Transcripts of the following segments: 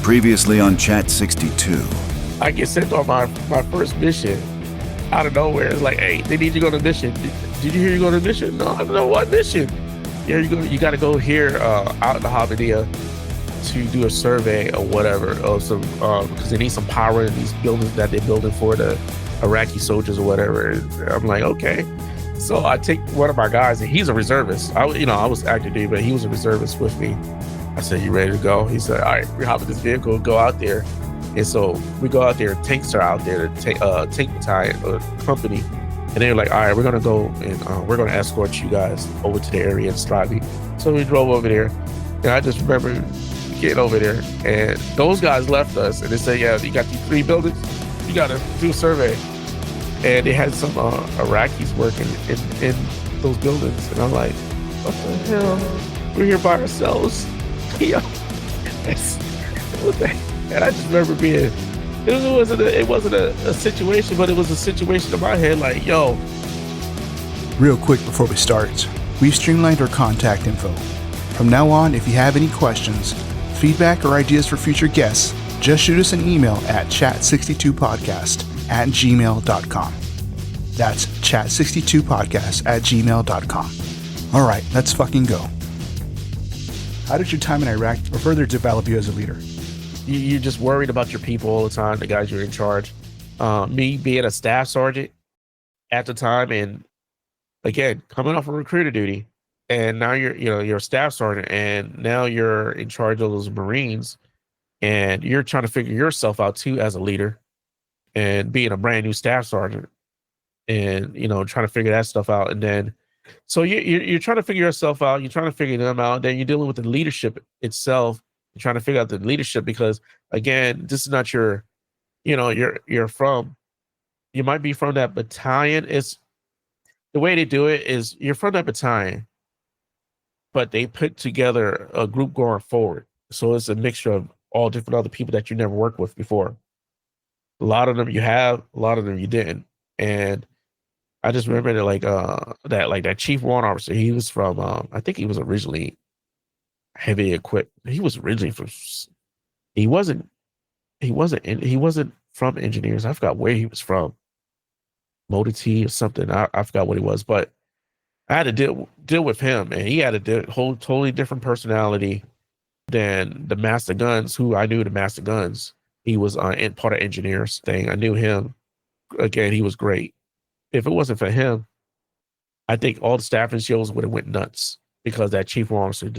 Previously on Chat 62. I get sent on my first mission out of nowhere. It's like, hey, they need you to go on a mission. Did you hear you go on a mission? No, I don't know what mission. Here you go. You got to go here out in the Habidia to do a survey or whatever of some because they need some power in these buildings that they're building for the Iraqi soldiers or whatever. And I'm like, okay. So I take one of my guys, and he's a reservist. I was active duty, but he was a reservist with me. I said, you ready to go? He said, all right, we hop in this vehicle, go out there. And so we go out there, tanks are out there, tank battalion or company. And they're like, all right, we're gonna go and we're gonna escort you guys over to the area in Stravi. So we drove over there. And I just remember getting over there, and those guys left us, and they said, yeah, you got these 3 buildings, you gotta do a survey. And they had some Iraqis working in those buildings. And I'm like, what the hell? We're here by ourselves. Yeah. What the heck? And I just remember it wasn't a situation, but it was a situation in my head like, yo. Real quick before we start, we've streamlined our contact info. From now on, if you have any questions, feedback, or ideas for future guests, just shoot us an email at chat62podcast@gmail.com. That's chat62podcast@gmail.com. All right, let's fucking go. How did your time in Iraq further develop you as a leader? You're just worried about your people all the time, the guys you're in charge. Me being a staff sergeant at the time, and again, coming off of recruiter duty, and now you're a staff sergeant, and now you're in charge of those Marines, and you're trying to figure yourself out too as a leader, and being a brand new staff sergeant, and trying to figure that stuff out. And then so you're trying to figure yourself out, you're trying to figure them out, then you're dealing with the leadership itself. You're trying to figure out the leadership, because again, this is not you might be from that battalion. It's the way they do it is you're from that battalion, but they put together a group going forward. So it's a mixture of all different other people that you never worked with before. A lot of them you have, a lot of them you didn't. And I just remember that that chief warrant officer, he was from I think he was originally heavy equipped. He was originally from he wasn't from engineers. I forgot where he was from. Motor T or something. I forgot what he was, but I had to deal with him, and he had a totally different personality than the Master Guns, who I knew the Master Guns. He was in part of engineers thing. I knew him. Again, he was great. If it wasn't for him, I think all the staff and shows would have went nuts, because that chief officer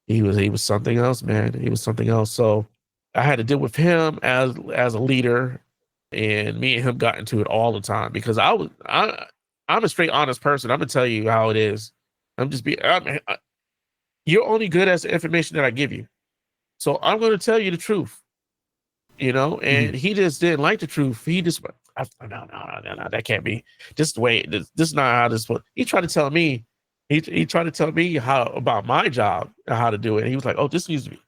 he was something else, man. He was something else. So I had to deal with him as a leader, and me and him got into it all the time, because I'm a straight honest person. I'm gonna tell you how it is. You're only good as the information that I give you. So I'm going to tell you the truth, and he just didn't like the truth. He just, no, that can't be. This the way, this is not how this was. He tried to tell me, he tried to tell me how about my job and how to do it. And he was like, oh, this needs to be,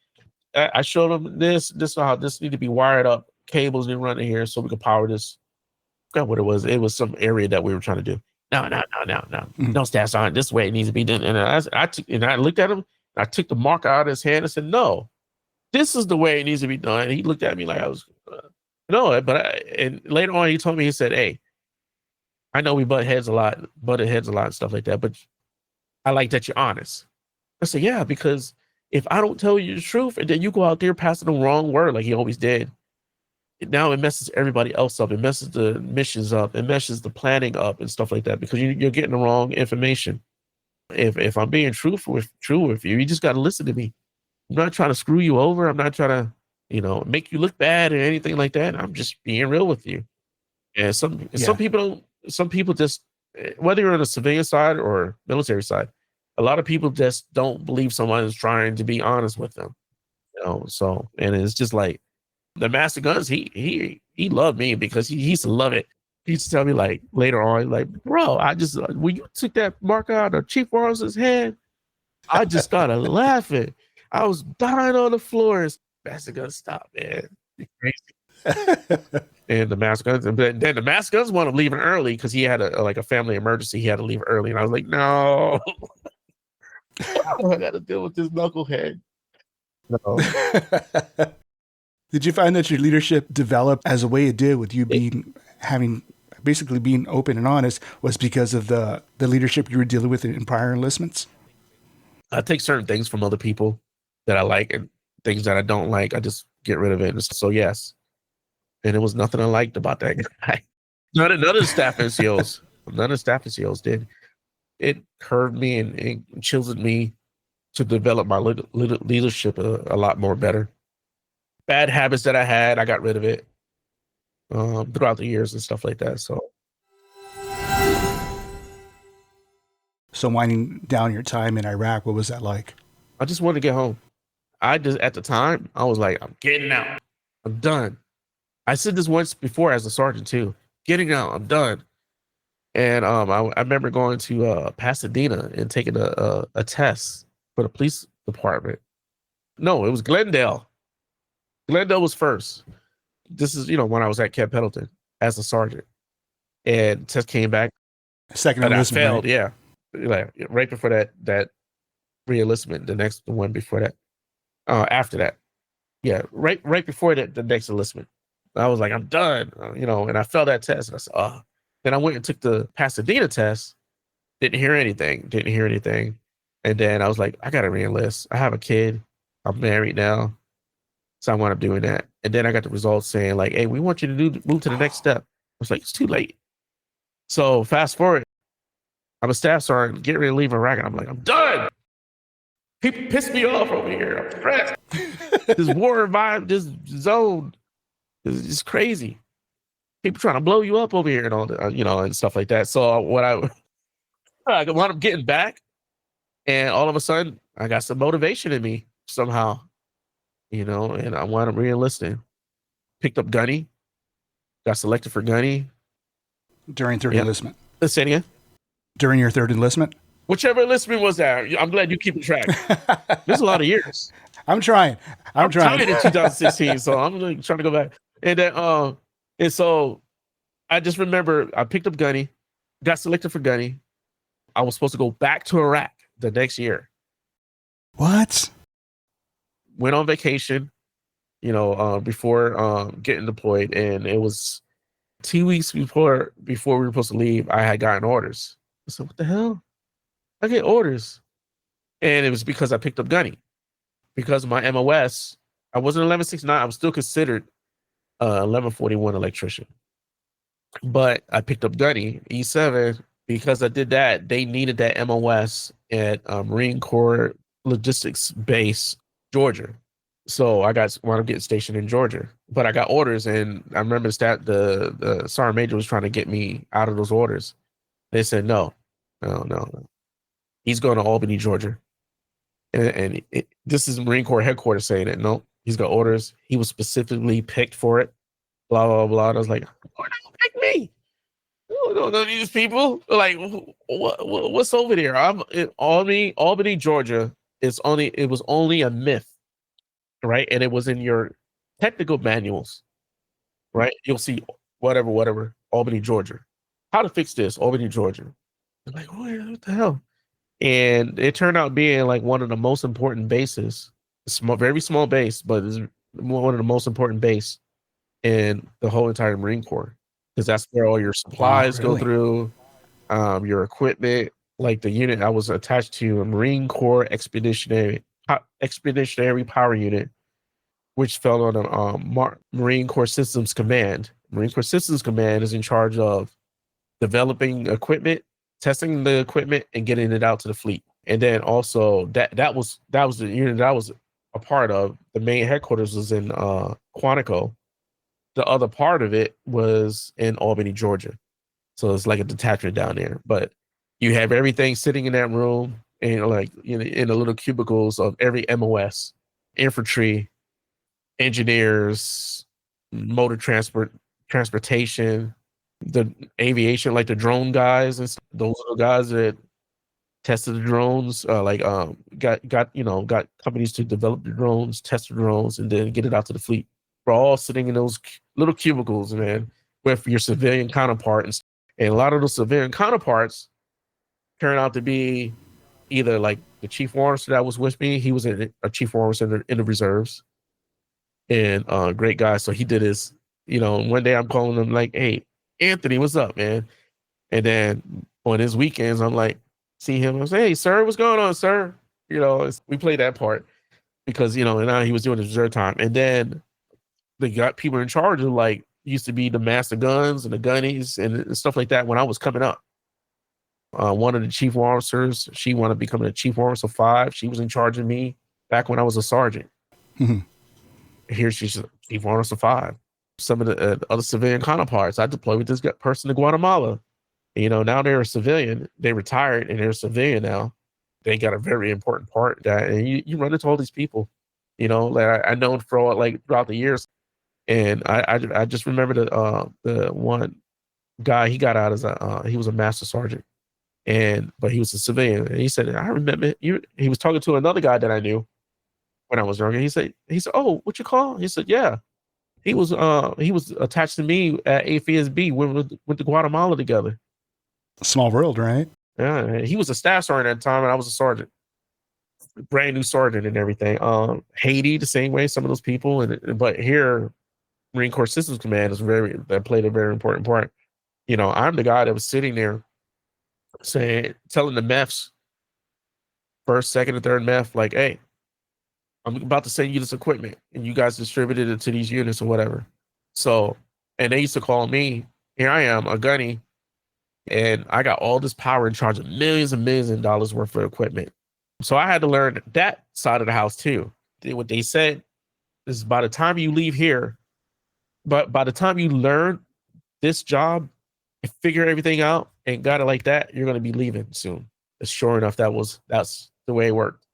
I showed him this how this need to be wired up, cables need to run in here so we can power this. I forgot what it was. It was some area that we were trying to do. No. No, staff sergeant, this way it needs to be done. And I looked at him, I took the marker out of his hand and said, no, this is the way it needs to be done. And he looked at me like I was, no, and later on he told me, he said, hey, I know we butted heads a lot and stuff like that, but I like that you're honest. I said, yeah, because if I don't tell you the truth and then you go out there passing the wrong word like he always did, now it messes everybody else up. It messes the missions up. It messes the planning up and stuff like that, because you're getting the wrong information. If I'm being true with you, you just got to listen to me. I'm not trying to screw you over. I'm not trying to, make you look bad or anything like that. I'm just being real with you. And some people just, whether you're on the civilian side or military side, a lot of people just don't believe someone is trying to be honest with them. So, and it's just like, the Master Guns, he loved me, because he used to love it. He used to tell me like later on, like, bro, when you took that marker out of Chief Warren's hand, I just started laughing. I was dying on the floors. Master Guns, stop, man. You're crazy. And the Master Guns, and then the Master Guns wanted him leaving early because he had a family emergency. He had to leave early, and I was like, no, I got to deal with this knucklehead. No, Did you find that your leadership developed as a way it did with you basically being open and honest was because of the leadership you were dealing with in prior enlistments? I take certain things from other people that I like and things that I don't like. I just get rid of it. So yes, and it was nothing I liked about that guy. None of the staff NCOs, none of the staff NCOs did. It curved me and chiseled me to develop my leadership a lot more better. Bad habits that I had, I got rid of it throughout the years and stuff like that. So winding down your time in Iraq, what was that like? I just wanted to get home. At the time, I was like, I'm getting out. I'm done. I said this once before as a sergeant too. Getting out. I'm done. And I remember going to Pasadena and taking a test for the police department. No, it was Glendale. Glendale was first. This is, when I was at Camp Pendleton as a sergeant. And test came back. Second And I enlistment, failed, right? yeah. Like right before that re-enlistment, the next one before that. After that. Yeah, right before that, the next enlistment. I was like, I'm done, and I failed that test. And I said, oh. Then I went and took the Pasadena test. Didn't hear anything. And then I was like, I got to re-enlist. I have a kid. I'm married now. So I wound up doing that. And then I got the results saying like, hey, we want you to move to the next step. I was like, it's too late. So fast forward, I'm a staff sergeant, getting ready to leave Iraq. And I'm like, I'm done. People piss me off over here. I'm stressed. This war vibe, this zone is just crazy. People trying to blow you up over here and all that, and stuff like that. So what I wound up getting back, and all of a sudden I got some motivation in me somehow, and I wound up re-enlisting. Picked up Gunny, got selected for Gunny. During third enlistment. Let's say it again. During your third enlistment? Whichever enlistment was that. I'm glad you keep track. There's a lot of years. I'm trying. I'm trying in 2016, so I'm really trying to go back. And then and so I just remember I picked up Gunny, got selected for Gunny. I was supposed to go back to Iraq the next year. What? Went on vacation, before getting deployed, and it was 2 weeks before we were supposed to leave. I had gotten orders. I said, "What the hell? I get orders," and it was because I picked up Gunny. Because of my MOS, I wasn't 1169. I was still considered 1141 electrician, but I picked up Gunny E7 because I did that. They needed that MOS at Marine Corps Logistics Base, Georgia. So I wound up getting stationed in Georgia, but I got orders, and I remember the sergeant major was trying to get me out of those orders. They said no. He's going to Albany, Georgia, and this is Marine Corps headquarters saying it. No, he's got orders. He was specifically picked for it. Blah blah blah. And I was like, "Oh, don't pick me. No, these people. Like, what's over there? I'm in Albany, Georgia. It was only a myth, right? And it was in your technical manuals, right? You'll see whatever, Albany, Georgia. How to fix this, Albany, Georgia. I'm like, what the hell? And it turned out being like one of the most important bases. Very small base, but it's one of the most important base in the whole entire Marine Corps, because that's where all your supplies go through, your equipment. Like the unit I was attached to, a Marine Corps Expeditionary Power Unit, which fell on a Marine Corps Systems Command. Marine Corps Systems Command is in charge of developing equipment, testing the equipment, and getting it out to the fleet. And then also that was the unit that I was a part of. The main headquarters was in Quantico. The other part of it was in Albany, Georgia. So it's like a detachment down there. But you have everything sitting in that room, and in the little cubicles of every MOS, infantry, engineers, motor transportation, the aviation, like the drone guys, and those little guys that tested the drones, got companies to develop the drones, test the drones, and then get it out to the fleet. We're all sitting in those little cubicles, man, with your civilian counterparts. And a lot of those civilian counterparts turn out to be either like the chief warrant officer that was with me, he was a chief warrant officer in the reserves, and great guy. So he did his, one day I'm calling him like, "Hey, Anthony, what's up, man?" And then on his weekends, I'm like, see him, I say, "Hey, sir, what's going on, sir?" We play that part because, and now he was doing his reserve time. And then they got people in charge of like, used to be the master guns and the gunnies and stuff like that when I was coming up. One of the chief warrant officers, she wanted to become a chief warrant officer 5. She was in charge of me back when I was a sergeant. Mhm. Here she's a chief warrant officer 5. Some of the other civilian counterparts, I deployed with this person to Guatemala. Now they're a civilian. They retired and they're a civilian now. They got a very important part that, and you run into all these people, that I known for like throughout the years. And I just remember the one guy, he got out as he was a master sergeant, but he was a civilian. And he said, "I remember you." He was talking to another guy that I knew when I was younger. He said, "Oh, what you call?" He said, "Yeah." He was attached to me at AFSB. We went to Guatemala together. Small world, right? Yeah, he was a staff sergeant at the time, and I was a sergeant, brand new sergeant and everything. Haiti, the same way. Some of those people, but here, Marine Corps Systems Command that played a very important part. I'm the guy that was sitting there telling the MEFs, first, second, and third MEF, like, "Hey, I'm about to send you this equipment, and you guys distributed it to these units or whatever." So, and they used to call me. Here I am, a gunny, and I got all this power in charge of millions and millions of dollars worth of equipment. So I had to learn that side of the house too. What they said is, by the time you leave here, but by the time you learn this job and figure everything out and got it like that, you're going to be leaving soon. Sure enough, that's the way it worked.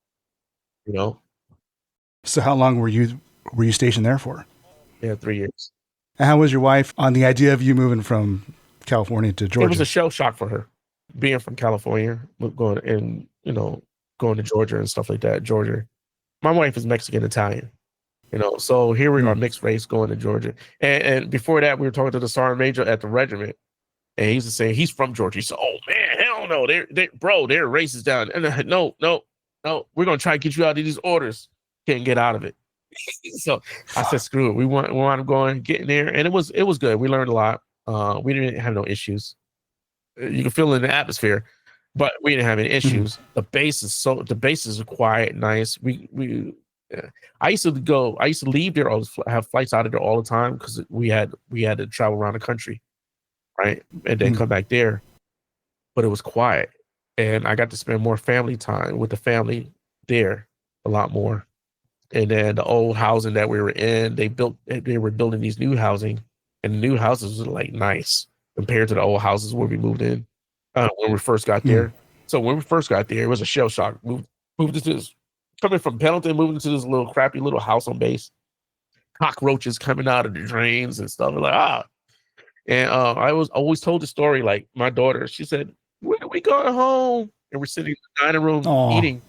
So how long were you stationed there for? Yeah, 3 years. And how was your wife on the idea of you moving from California to Georgia? It was a shell shock for her, being from California, going to Georgia and stuff like that. Georgia, my wife is Mexican Italian, so here we are, mixed race, going to Georgia. And before that, we were talking to the sergeant major at the regiment, and he was saying he's from Georgia. He said, "Oh man, hell no, they're racist down." And I said, no, we're gonna try to get you out of these orders. Can't get out of it. So I said, "Screw it. We want to go and get in there," and it was good. We learned a lot. We didn't have no issues. You can feel it in the atmosphere, but we didn't have any issues. The bases are quiet, nice. I used to leave there, have flights out of there all the time because we had to travel around the country, right? And then come back there. But it was quiet. And I got to spend more family time with the family there, a lot more. And then the old housing that we were in, they were building these new housing, and the new houses were like nice compared to the old houses where we moved in when we first got there. So when we first got there, it was a shell shock. Moved into this, coming from Pendleton, moving into this little crappy little house on base, cockroaches coming out of the drains and stuff. Like, And I was always told the story, like my daughter, she said, "When are we going home?" And we're sitting in the dining room eating.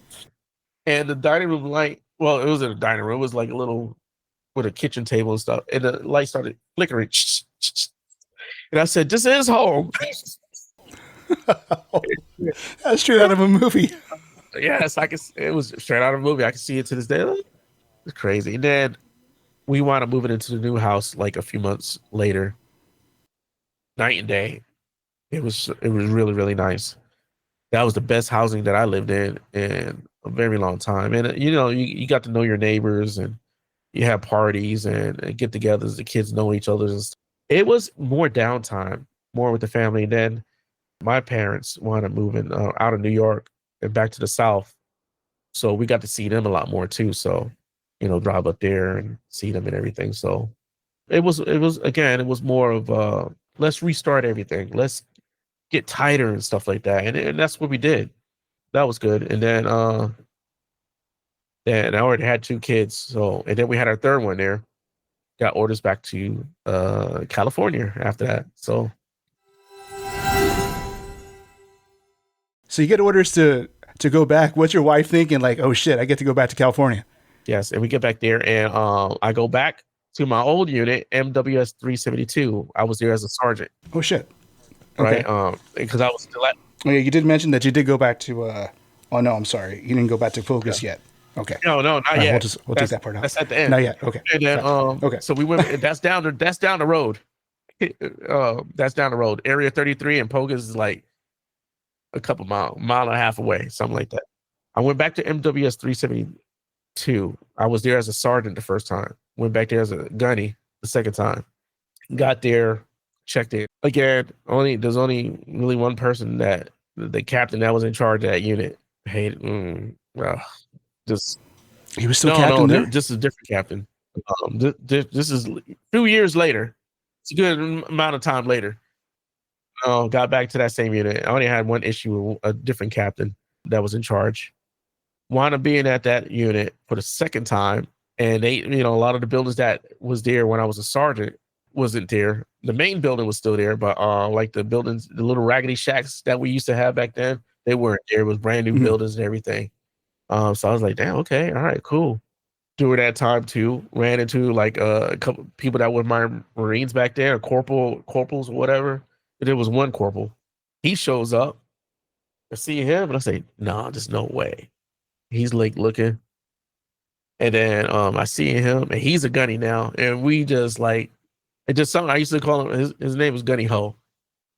And the dining room light, well, it wasn't a dining room, it was like a little, with a kitchen table and stuff. And the light started flickering. And I said, "This is home." That's straight out of a movie. Yes, it was straight out of a movie. I can see it to this day. It's crazy. And then we wound up moving into the new house like a few months later. Night and day. It was really, really nice. That was the best housing that I lived in a very long time. And you got to know your neighbors, and you have parties and get-togethers. The kids know each other. It was more downtime, more with the family. And then my parents wound up moving out of New York and back to the South, so we got to see them a lot more too. So, drive up there and see them and everything. So it was more of let's restart everything. Let's get tighter and stuff like that. And that's what we did. That was good. And then I already had 2 kids. So, and then we had our third one there. Got orders back to California after that. So you get orders to go back. What's your wife thinking? Like, "Oh shit, I get to go back to California." Yes, and we get back there, and I go back to my old unit, MWS 372. I was there as a sergeant. Oh shit. Okay. Right? Because I was still at. Oh, yeah, you did mention that you did go back to Oh no, I'm sorry. You didn't go back to focus yet. Okay. No, not All right, yet. we'll take that part out. That's at the end. Not yet. Okay. And then Gotcha. Okay. so we went. That's down the road. That's down the road. Area 33 and Pogas is like a couple mile and a half away, something like that. I went back to MWS 372. I was there as a sergeant the first time. Went back there as a gunny the second time. Got there, checked in again. There's only really one person, that the captain that was in charge of that unit. Just he was still captain there. Just a different captain. This is a few years later. It's a good amount of time later. Got back to that same unit. I only had one issue with a different captain that was in charge. Wound up being at that unit for the second time, and they, a lot of the buildings that was there when I was a sergeant wasn't there. The main building was still there, but like the buildings, the little raggedy shacks that we used to have back then, they weren't there. It was brand new buildings and everything. So I was like, damn, okay, all right, cool. During that time too, ran into like a couple people that were my Marines back there, corporals or whatever. But there was one corporal. He shows up. I see him and I say, nah, there's no way. He's like looking. And then I see him, and he's a gunny now. And we just like, it just something I used to call him, his name was Gunny Ho.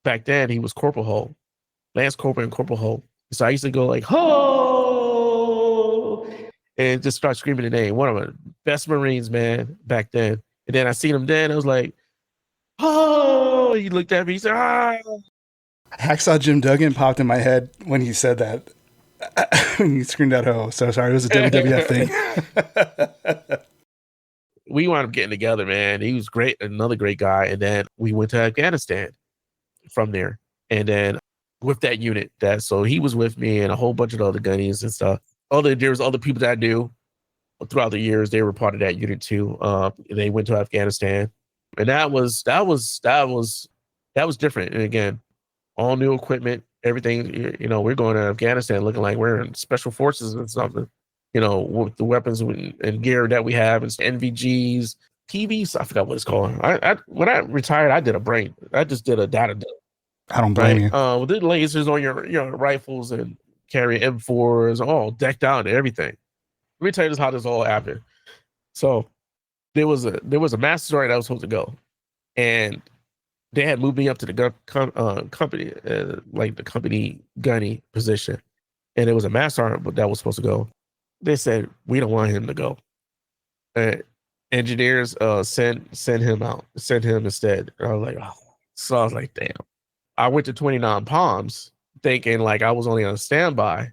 Back then he was Corporal Ho. Lance Corporal and Corporal Ho. So I used to go like, Ho! And just start screaming the name. One of my best Marines, man, back then. And then I seen him then. I was like, oh, he looked at me. He said, ah. Hacksaw Jim Duggan popped in my head when he said that. When you screamed out "ho," so sorry, it was a WWF thing. We wound up getting together, man. He was great, another great guy. And then we went to Afghanistan from there. And then with that unit, so he was with me and a whole bunch of other gunnies and stuff. There was other people that I knew throughout the years. They were part of that unit too. They went to Afghanistan, and that was different. And again, all new equipment. Everything, we're going to Afghanistan looking like we're in special forces and something, with the weapons and gear that we have, and NVGs, TVs. I forgot what it's called. When I retired, I just did a data dump. I don't blame you. With the lasers on your rifles and carry M4s, all decked out and everything. Let me tell you how this all happened. So there was a master sergeant that was supposed to go, and they had moved me up to the company, like the company gunny position. And it was a master sergeant that was supposed to go. They said, we don't want him to go. Engineers send him out, send him instead. And I was like, oh. So I was like, damn. I went to 29 Palms thinking like I was only on standby.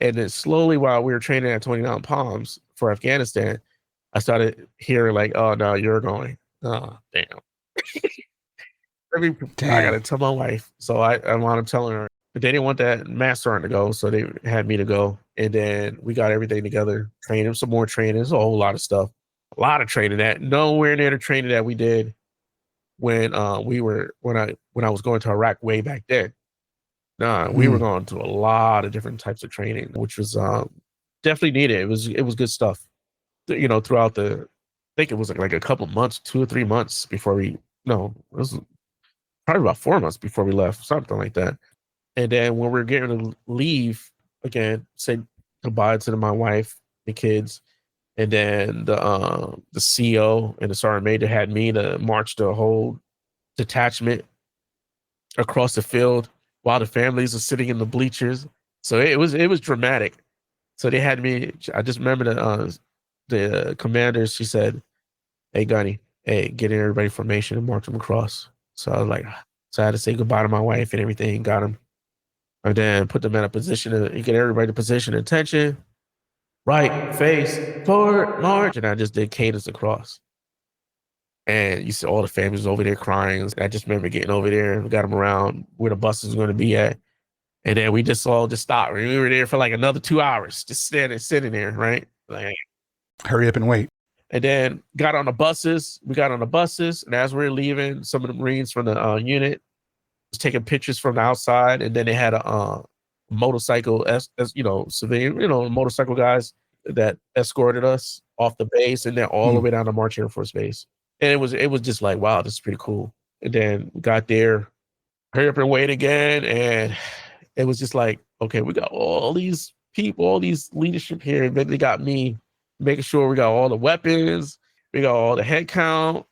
And then slowly while we were training at 29 Palms for Afghanistan, I started hearing like, oh, no, you're going. Oh, damn. I gotta tell my wife. So I wound up telling her, but they didn't want that master sergeant to go, so they had me to go. And then we got everything together, training, some more training. There's a whole lot of stuff, a lot of training that nowhere near the training that we did when I was going to Iraq way back then. We were going to a lot of different types of training, which was definitely needed. It was good stuff. Throughout I think it was like a couple months, 2 or 3 months before it was probably about 4 months before we left, something like that. And then when we were getting to leave again, say goodbye to my wife, the kids, and then the CO and the sergeant major had me to march the whole detachment across the field while the families are sitting in the bleachers. So it was dramatic. So they had me. I just remember the commander. She said, "Hey, Gunny, get everybody formation and march them across." So I was like, so I had to say goodbye to my wife and everything, got them. And then put them in a position to get everybody to position attention. Right, face, forward, march. And I just did cadence across. And you see all the families over there crying. I just remember getting over there and got them around where the bus is going to be at. And then we just all stopped. We were there for like another 2 hours, just sitting there, right? Like, hurry up and wait. And then got on the buses. We got on the buses, and as we were leaving, some of the Marines from the unit was taking pictures from the outside. And then they had a motorcycle, as civilian, motorcycle guys that escorted us off the base, and then all the way down to March Air Force Base. And it was just like, wow, this is pretty cool. And then we got there, hurry up and wait again, and it was just like, okay, we got all these people, all these leadership here, and then they got me making sure we got all the weapons, we got all the head count.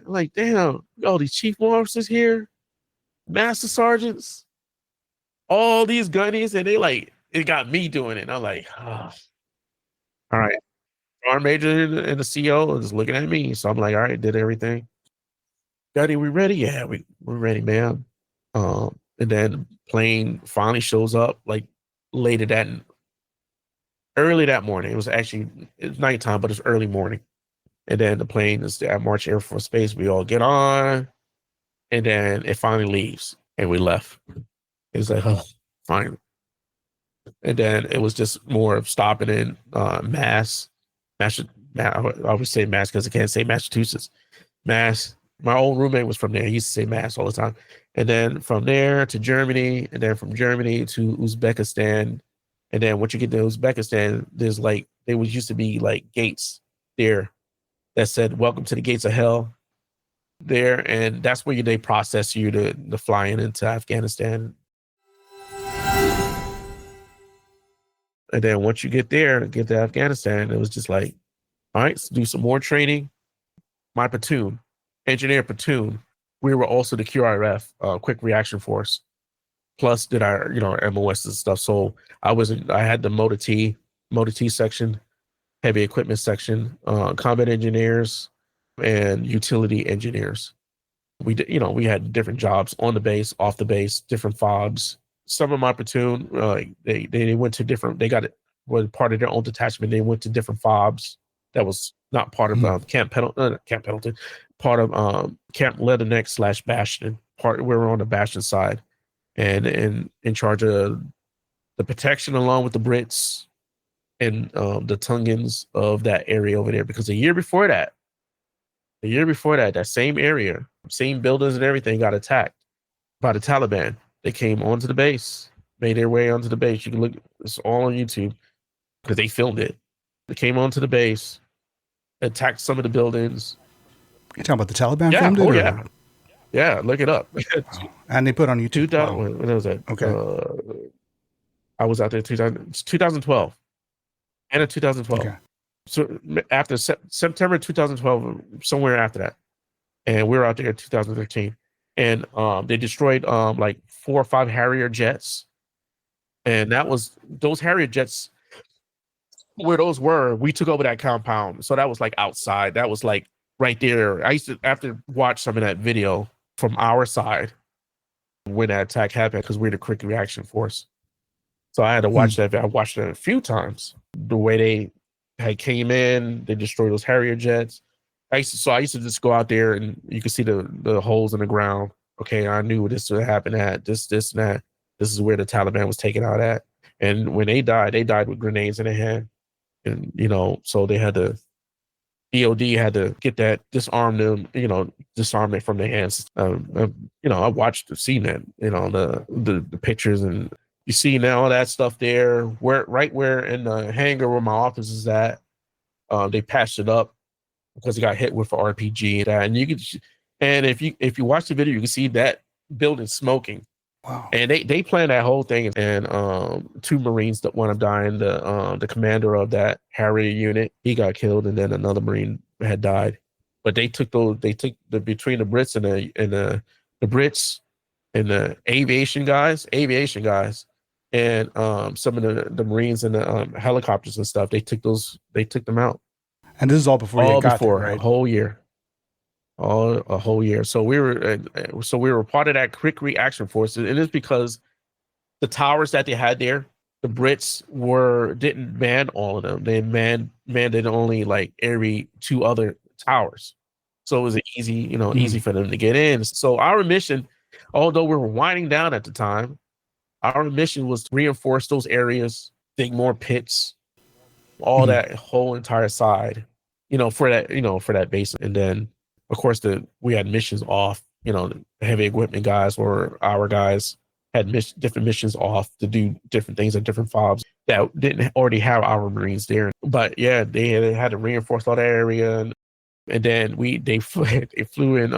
Like, damn, all these chief officers here, master sergeants, all these gunnies, and they like, it got me doing it. And I'm like, oh. All right. Our major and the CO is looking at me. So I'm like, all right, did everything. Gunny, we ready? Yeah, we're ready, man. And then plane finally shows up like early that morning. It was nighttime, but it's early morning. And then the plane is at March Air Force Base. We all get on, and then it finally leaves, and we left. It was like, oh, finally. And then it was just more of stopping in Mass. I always say Mass because I can't say Massachusetts. Mass. My old roommate was from there. He used to say Mass all the time. And then from there to Germany, and then from Germany to Uzbekistan. And then once you get to Uzbekistan, there's like, there used to be like gates there that said, welcome to the gates of hell there. And that's where they process you to flying into Afghanistan. And then once you get there, get to Afghanistan, it was just like, all right, let's do some more training. My platoon, engineer platoon, we were also the QRF, quick reaction force, plus did our MOS and stuff. So I had the motor T section, heavy equipment section, combat engineers, and utility engineers. We did, we had different jobs on the base, off the base, different fobs. Some of my platoon, they went to different. They got it was part of their own detachment. They went to different fobs. That was not part of Camp Pendleton, part of Camp Leatherneck / Bastion. We were on the Bastion side, and in charge of the protection along with the Brits and the Tungans of that area over there. Because the year before that, that same area, same buildings and everything got attacked by the Taliban. They came onto the base, made their way onto the base. You can look, it's all on YouTube because they filmed it. They came onto the base, attacked some of the buildings. You're talking about the Taliban filmed it? Yeah. Yeah, look it up. Wow. And they put on YouTube. When was that? Okay. I was out there 2012. End of 2012. Okay. So after September 2012, somewhere after that. And we were out there in 2013. And they destroyed like 4 or 5 Harrier jets. And those Harrier jets, where those were, we took over that compound. So that was like outside. That was like right there. I used to have to watch some of that video from our side when that attack happened because we're the quick reaction force. So I had to watch that. I watched it a few times. The way they had came in, they destroyed those Harrier jets. I used to just go out there and you could see the holes in the ground. Okay, I knew this would happen at this and that. This is where the Taliban was taken out at. And when they died with grenades in their hand. And so they had to, EOD had to get that, disarm it from their hands. I watched, seen that, the pictures, and you see now all that stuff there, right where in the hangar where my office is at, they patched it up because it got hit with an RPG and you could, and if you watch the video, you can see that building smoking. Wow. And they planned that whole thing, and 2 Marines that wound up dying. The commander of that Harrier unit, he got killed, and then another Marine had died. But they took between the Brits and the Brits and the aviation guys, and some of the Marines and the helicopters and stuff. They took them out. And this is all before you got there, right? A whole year. A whole year. So we were part of that quick reaction force. And it's because the towers that they had there, the Brits didn't man all of them. They manned only like every 2 other towers. So it was easy for them to get in. So our mission, although we were winding down at the time, our mission was to reinforce those areas, dig more pits, all that whole entire side, for that base. And then of course, we had missions off. The heavy equipment guys or our guys had different missions off to do different things at different fobs that didn't already have our Marines there. But yeah, they had to reinforce all that area, and then they flew in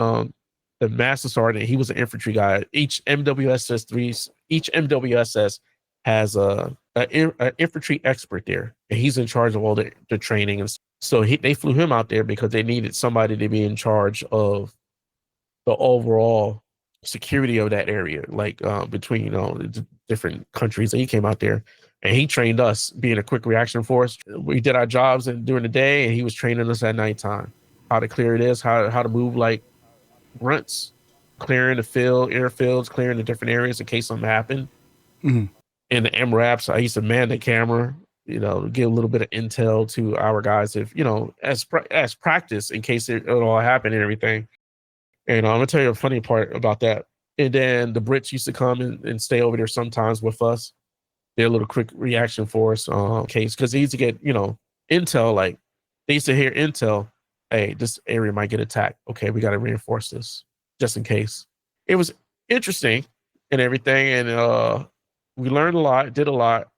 the master sergeant. He was an infantry guy. Each MWSS has a infantry expert there, and he's in charge of all the training. And so they flew him out there because they needed somebody to be in charge of the overall security of that area, like between the different countries. And he came out there and he trained us being a quick reaction force. We did our jobs during the day, and he was training us at nighttime how to clear this, how to move like grunts, clearing the airfields, clearing the different areas in case something happened. Mm-hmm. In the MRAPs, I used to man the camera, to give a little bit of intel to our guys, if as practice in case it all happened and everything. And I'm gonna tell you a funny part about that. And then the Brits used to come and stay over there sometimes with us. They're a little quick reaction force case, because they used to get intel. Like they used to hear intel, hey, this area might get attacked. Okay, we got to reinforce this just in case. It was interesting and everything, and we learned a lot, did a lot.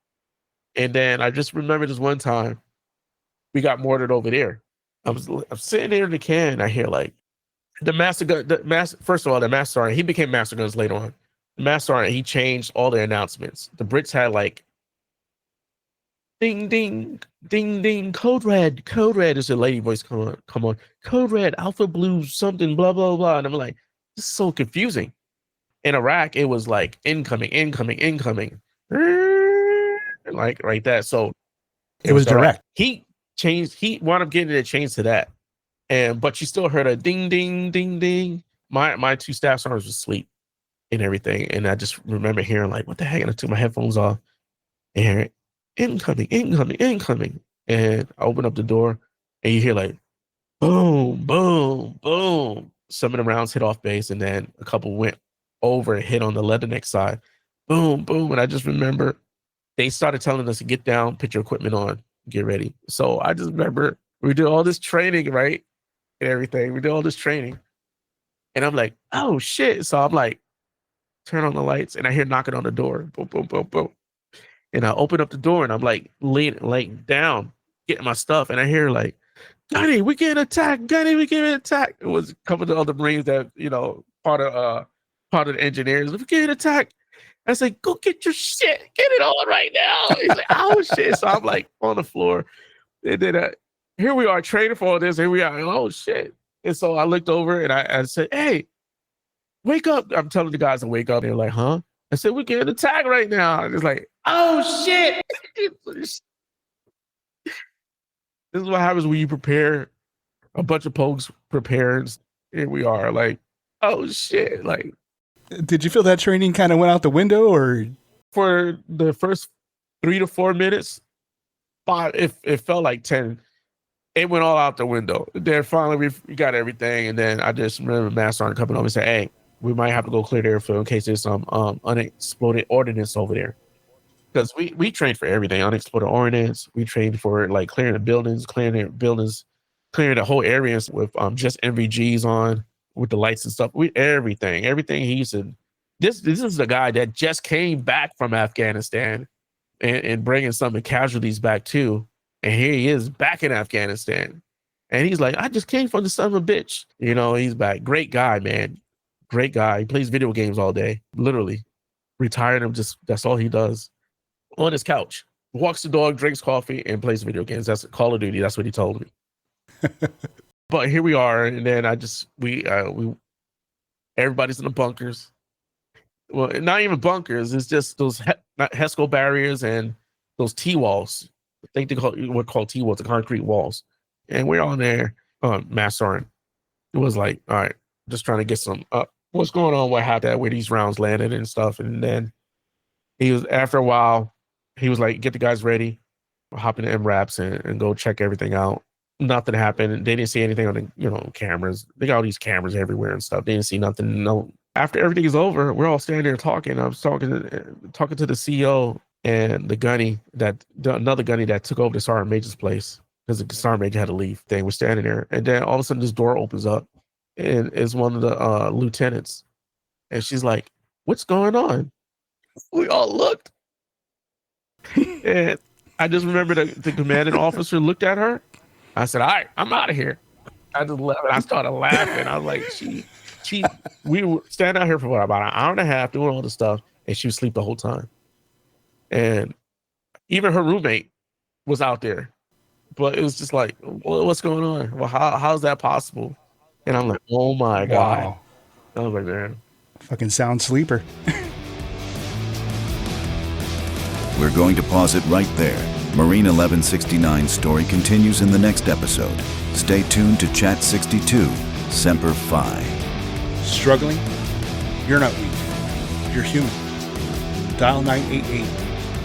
And then I just remember this one time we got mortared over there. I'm sitting there in the can, and I hear like the master gun. First of all, the master sergeant, he became master guns later on. The master sergeant, he changed all the announcements. The Brits had like ding ding ding ding, code red. Is a lady voice. Come on, code red, alpha blue, something, blah blah blah. And I'm like, this is so confusing. In Iraq, it was like incoming, like right that. So it was direct. He wound up getting it changed to that, but you still heard a ding ding ding ding. My two staff sergeants was asleep and everything, and I just remember hearing like, what the heck? And I took my headphones off and hearing incoming, and I opened up the door, and you hear like boom, boom, boom. Some of the rounds hit off base, and then a couple went over and hit on the Leatherneck side. Boom, boom. And I just remember they started telling us to get down, put your equipment on, get ready. So I just remember we did all this training, right? And everything. We did all this training. And I'm like, oh shit. So I'm like, turn on the lights, and I hear knocking on the door. Boom, boom, boom, boom. And I open up the door, and I'm like laying down, getting my stuff. And I hear like, Gunny, we getting attacked. It was a couple of other Marines that, part of the engineers. We getting attacked. I said, go get your shit. Get it on right now. He's like, oh shit. So I'm like on the floor. And then here we are training for all this. Here we are. And, oh shit. And so I looked over, and I said, hey, wake up. I'm telling the guys to wake up. They're like, huh? I said, we're getting attacked right now. And it's like, oh shit. This is what happens when you prepare. A bunch of pokes prepares. Here we are, like, oh shit. Like, did you feel that training kind of went out the window, or for the first 3 to 4 minutes, 5, it felt like 10. It went all out the window. Then finally we got everything, and then I just remember Master Sergeant coming over and saying, hey, we might have to go clear the airfield in case there's some unexploded ordnance over there. Because we trained for everything, unexploded ordnance. We trained for like clearing the buildings, clearing the whole areas with just NVGs on, with the lights and stuff. Everything he said. This is the guy that just came back from Afghanistan and bringing some of the casualties back too. And here he is back in Afghanistan. And he's like, I just came from the son of a bitch. He's back. Great guy, man. Great guy. He plays video games all day. Literally. Retired him, that's all he does. On his couch. Walks the dog, drinks coffee, and plays video games. That's Call of Duty. That's what he told me. But here we are, and then everybody's in the bunkers. Well, not even bunkers. It's just those HESCO barriers and those T-walls. I think they call T-walls, the concrete walls. And we're on there. Master Sergeant, it was like, all right, just trying to get some what's going on, what happened, where these rounds landed and stuff. And then after a while, he was like, get the guys ready, hop in the MRAPs and go check everything out. Nothing happened. They didn't see anything on the cameras. They got all these cameras everywhere and stuff. They didn't see nothing. No. After everything is over, we're all standing there talking. I was talking to the CEO and another gunny that took over the sergeant major's place, because the sergeant major had to leave. We're standing there, and then all of a sudden this door opens up, and it's one of the lieutenants, and she's like, "What's going on?" We all looked, and I just remember the commanding officer looked at her. I said, all right, I'm out of here. I just left, and I started laughing. I was like, we were standing out here for about an hour and a half doing all this stuff, and she was asleep the whole time. And even her roommate was out there. But it was just like, what's going on? Well, how's that possible? And I'm like, oh my God. Wow. I was like, man. Fucking sound sleeper. We're going to pause it right there. Marine 1169's story continues in the next episode. Stay tuned to Chat 62, Semper Fi. Struggling? You're not weak. You're human. Dial 988,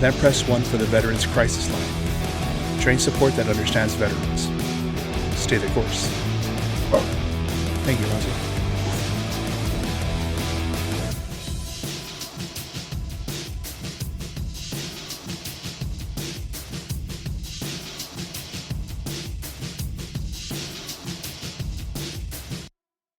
then press 1 for the Veterans Crisis Line. Train support that understands veterans. Stay the course. Thank you, Russell.